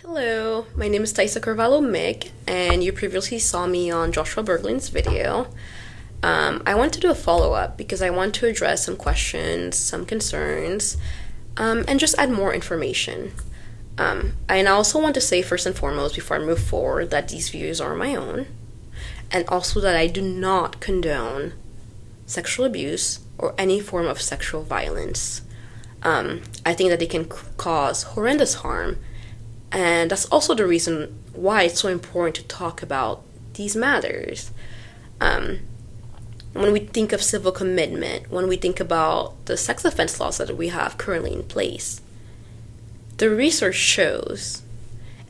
Hello, my name is Tysa Carvalho Mick, and you previously saw me on Joshua Bergin's video. I want to do a follow-up because I want to address some questions, some concerns, and just add more information. And I also want to say first and foremost, before I move forward, that these views are my own, and also that I do not condone sexual abuse or any form of sexual violence. I think that they can cause horrendous harm, and that's also the reason why it's so important to talk about these matters. When we think of civil commitment, when we think about the sex offense laws that we have currently in place, the research shows,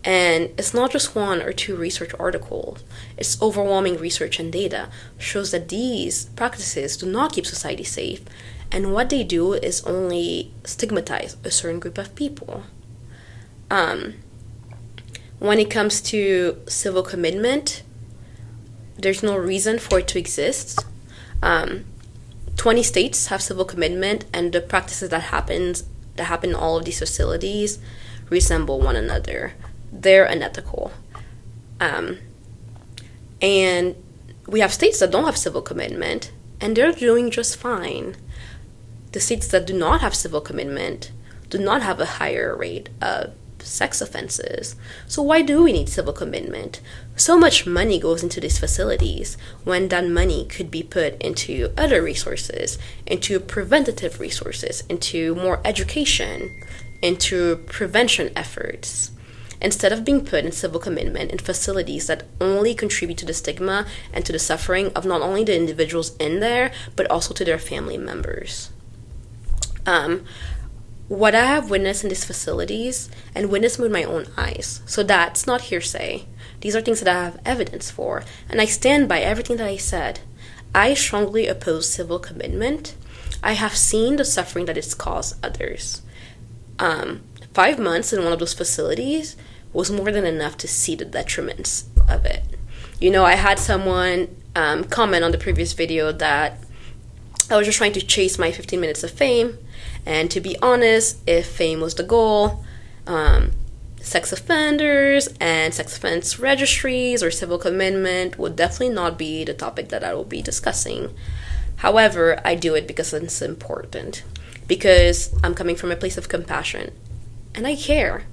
and it's not just one or two research articles, it's overwhelming research and data, shows that these practices do not keep society safe, and what they do is only stigmatize a certain group of people. When it comes to civil commitment, there's no reason for it to exist. 20 states have civil commitment, and the practices that happen in all of these facilities resemble one another. They're unethical. And we have states that don't have civil commitment, and they're doing just fine. The states that do not have civil commitment do not have a higher rate of sex offenses. So why do we need civil commitment? So much money goes into these facilities when that money could be put into other resources, into preventative resources, into more education, into prevention efforts, instead of being put in civil commitment in facilities that only contribute to the stigma and to the suffering of not only the individuals in there, but also to their family members. What I have witnessed in these facilities, and witnessed with my own eyes, so that's not hearsay. These are things that I have evidence for, and I stand by everything that I said. I strongly oppose civil commitment. I have seen the suffering that it's caused others. 5 months in one of those facilities was more than enough to see the detriments of it. I had someone comment on the previous video that I was just trying to chase my 15 minutes of fame. And to be honest, if fame was the goal, sex offenders and sex offense registries or civil commitment would definitely not be the topic that I will be discussing. However, I do it because it's important. Because I'm coming from a place of compassion. And I care,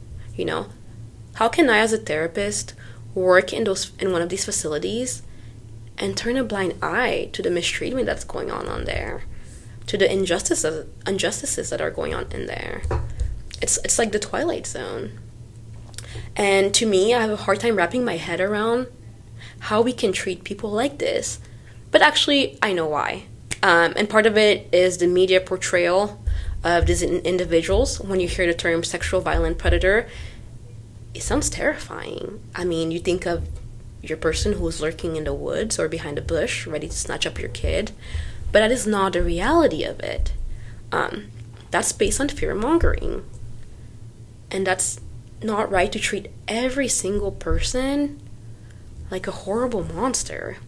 How can I as a therapist work in one of these facilities and turn a blind eye to the mistreatment that's going on there? To the injustices that are going on in there. It's like the Twilight Zone. And to me, I have a hard time wrapping my head around how we can treat people like this. But actually, I know why. And part of it is the media portrayal of these individuals. When you hear the term sexual violent predator, it sounds terrifying. You think of your person who is lurking in the woods or behind a bush, ready to snatch up your kid. But that is not the reality of it. That's based on fear-mongering. And that's not right to treat every single person like a horrible monster.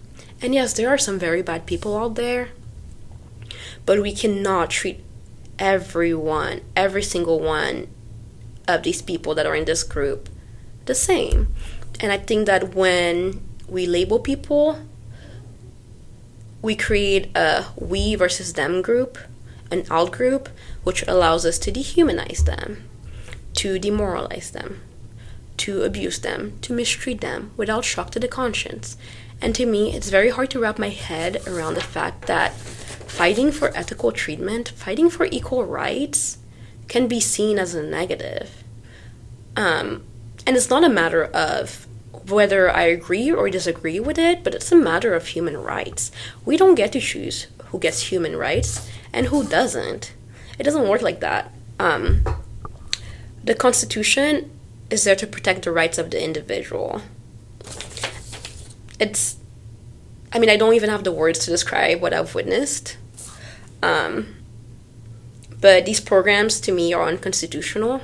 And yes, there are some very bad people out there, but we cannot treat every single one of these people that are in this group the same. And I think that when we label people, we create a we versus them group, an out group, which allows us to dehumanize them, to demoralize them, to abuse them, to mistreat them without shock to the conscience. And to me, it's very hard to wrap my head around the fact that fighting for ethical treatment, fighting for equal rights, can be seen as a negative. And it's not a matter of whether I agree or disagree with it, but it's a matter of human rights. We don't get to choose who gets human rights and who doesn't. It doesn't work like that. The Constitution is there to protect the rights of the individual. I don't even have the words to describe what I've witnessed. But these programs, to me, are unconstitutional.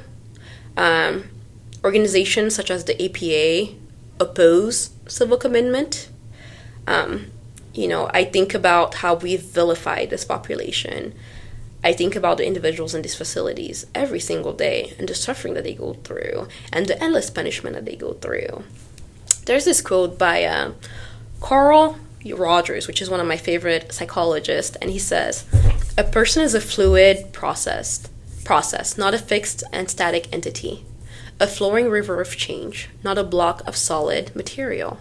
Organizations such as the APA oppose civil commitment. I think about how we've vilified this population. I think about the individuals in these facilities every single day and the suffering that they go through and the endless punishment that they go through. There's this quote by Carl Rogers, which is one of my favorite psychologists, and he says, "A person is a fluid process, not a fixed and static entity. A flowing river of change, not a block of solid material.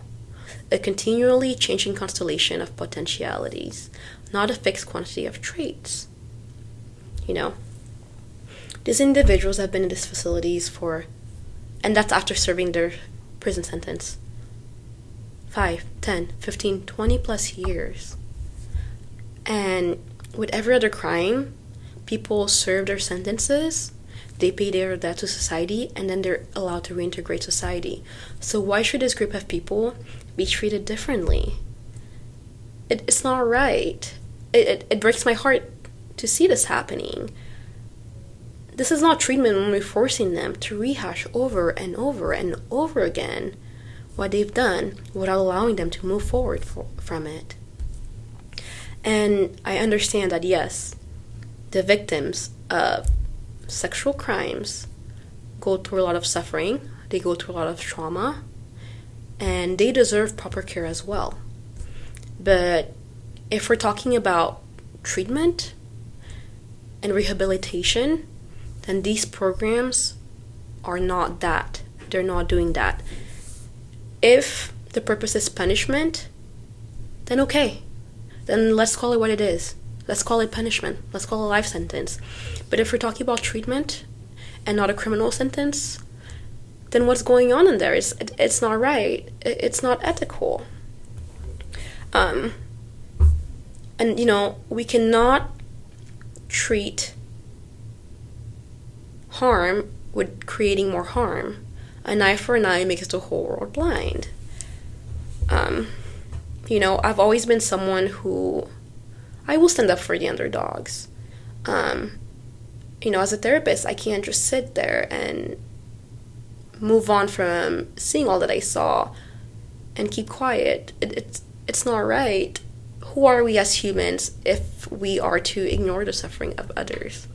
A continually changing constellation of potentialities, not a fixed quantity of traits." You know, these individuals have been in these facilities and that's after serving their prison sentence, 5, 10, 15, 20 plus years. And with every other crime, people serve their sentences, they pay their debt to society, and then they're allowed to reintegrate society. So why should this group of people be treated differently? It's not right. It breaks my heart to see this happening. This is not treatment when we're forcing them to rehash over and over and over again what they've done without allowing them to move forward from it. And I understand that, yes, the victims of sexual crimes go through a lot of suffering, they go through a lot of trauma, and they deserve proper care as well. But if we're talking about treatment and rehabilitation, then these programs are not that. They're not doing that. If the purpose is punishment, then okay. Then let's call it what it is. Let's call it punishment. Let's call it a life sentence. But if we're talking about treatment and not a criminal sentence, then what's going on in there? It's not right. It's not ethical. And, we cannot treat harm with creating more harm. An eye for an eye makes the whole world blind. I've always been someone who I will stand up for the underdogs. As a therapist, I can't just sit there and move on from seeing all that I saw and keep quiet. It's not right. Who are we as humans if we are to ignore the suffering of others?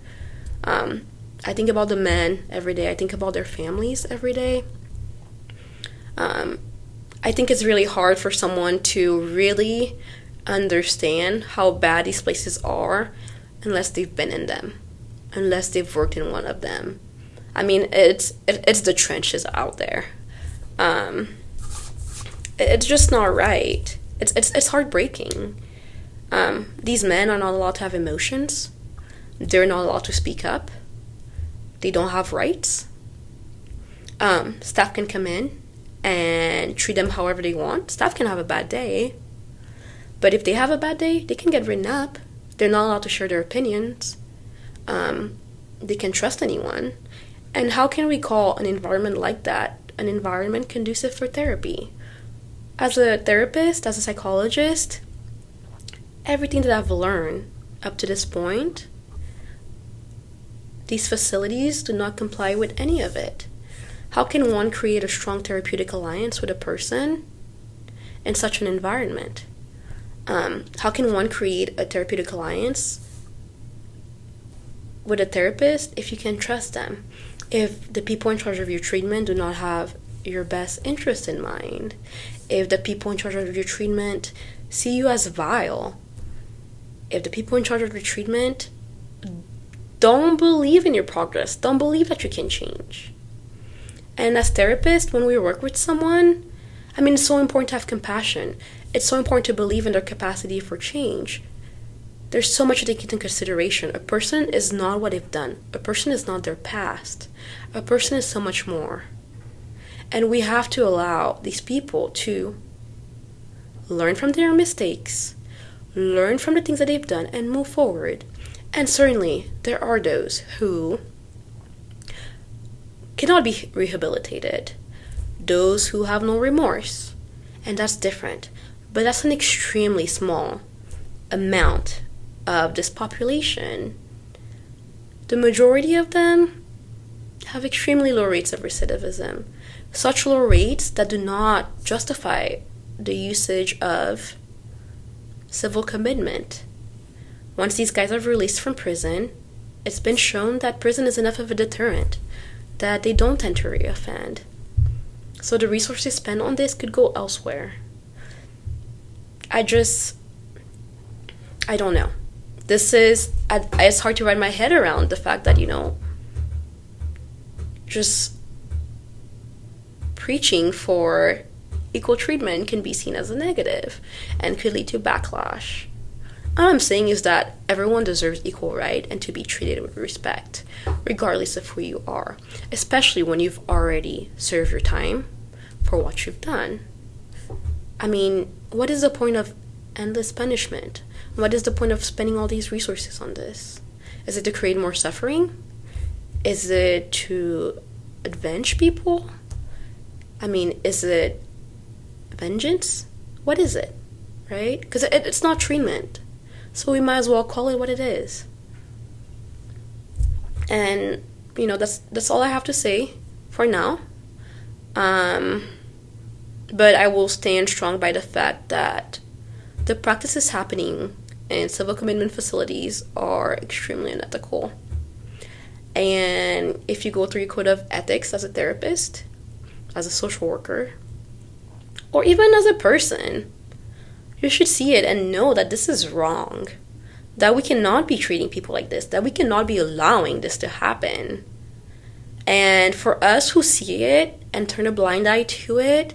I think about the men every day. I think about their families every day. I think it's really hard for someone to really understand how bad these places are unless they've been in them, unless they've worked in one of them. I mean, it's the trenches out there. It's just not right. It's heartbreaking. These men are not allowed to have emotions. They're not allowed to speak up. They don't have rights. Staff can come in and treat them however they want. Staff can have a bad day. But if they have a bad day, they can get written up. They're not allowed to share their opinions. They can trust anyone. And how can we call an environment like that an environment conducive for therapy? As a therapist, as a psychologist, everything that I've learned up to this point, these facilities do not comply with any of it. How can one create a strong therapeutic alliance with a person in such an environment? How can one create a therapeutic alliance with a therapist if you can trust them? If the people in charge of your treatment do not have your best interest in mind? If the people in charge of your treatment see you as vile? If the people in charge of your treatment don't believe in your progress, don't believe that you can change? And as therapists, when we work with someone, it's so important to have compassion. It's so important to believe in their capacity for change. There's so much to take into consideration. A person is not what they've done. A person is not their past. A person is so much more. And we have to allow these people to learn from their mistakes, learn from the things that they've done, and move forward. And certainly, there are those who cannot be rehabilitated, those who have no remorse, and that's different. But that's an extremely small amount of this population. The majority of them have extremely low rates of recidivism, such low rates that do not justify the usage of civil commitment. Once these guys are released from prison, it's been shown that prison is enough of a deterrent, that they don't tend to reoffend. So the resources spent on this could go elsewhere. I don't know. It's hard to wrap my head around the fact that, just preaching for equal treatment can be seen as a negative and could lead to backlash. All I'm saying is that everyone deserves equal right and to be treated with respect, regardless of who you are, especially when you've already served your time for what you've done. I mean, what is the point of endless punishment? What is the point of spending all these resources on this? Is it to create more suffering? Is it to avenge people? I mean, is it vengeance? What is it, right? Because it's not treatment. So we might as well call it what it is. And, that's all I have to say for now. But I will stand strong by the fact that the practices happening in civil commitment facilities are extremely unethical. And if you go through your code of ethics as a therapist, as a social worker, or even as a person, you should see it and know that this is wrong. That we cannot be treating people like this. That we cannot be allowing this to happen. And for us who see it and turn a blind eye to it,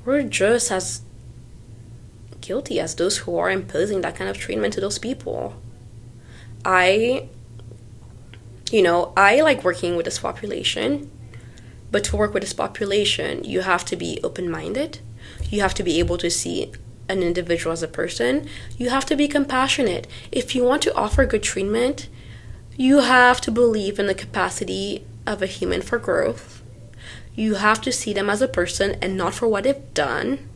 we're just as guilty as those who are imposing that kind of treatment to those people. I like working with this population, but to work with this population, you have to be open-minded. You have to be able to see an individual as a person. You have to be compassionate. If you want to offer good treatment, you have to believe in the capacity of a human for growth. You have to see them as a person and not for what they've done.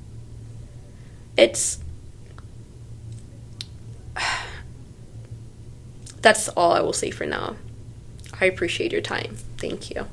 That's all I will say for now. I appreciate your time. Thank you.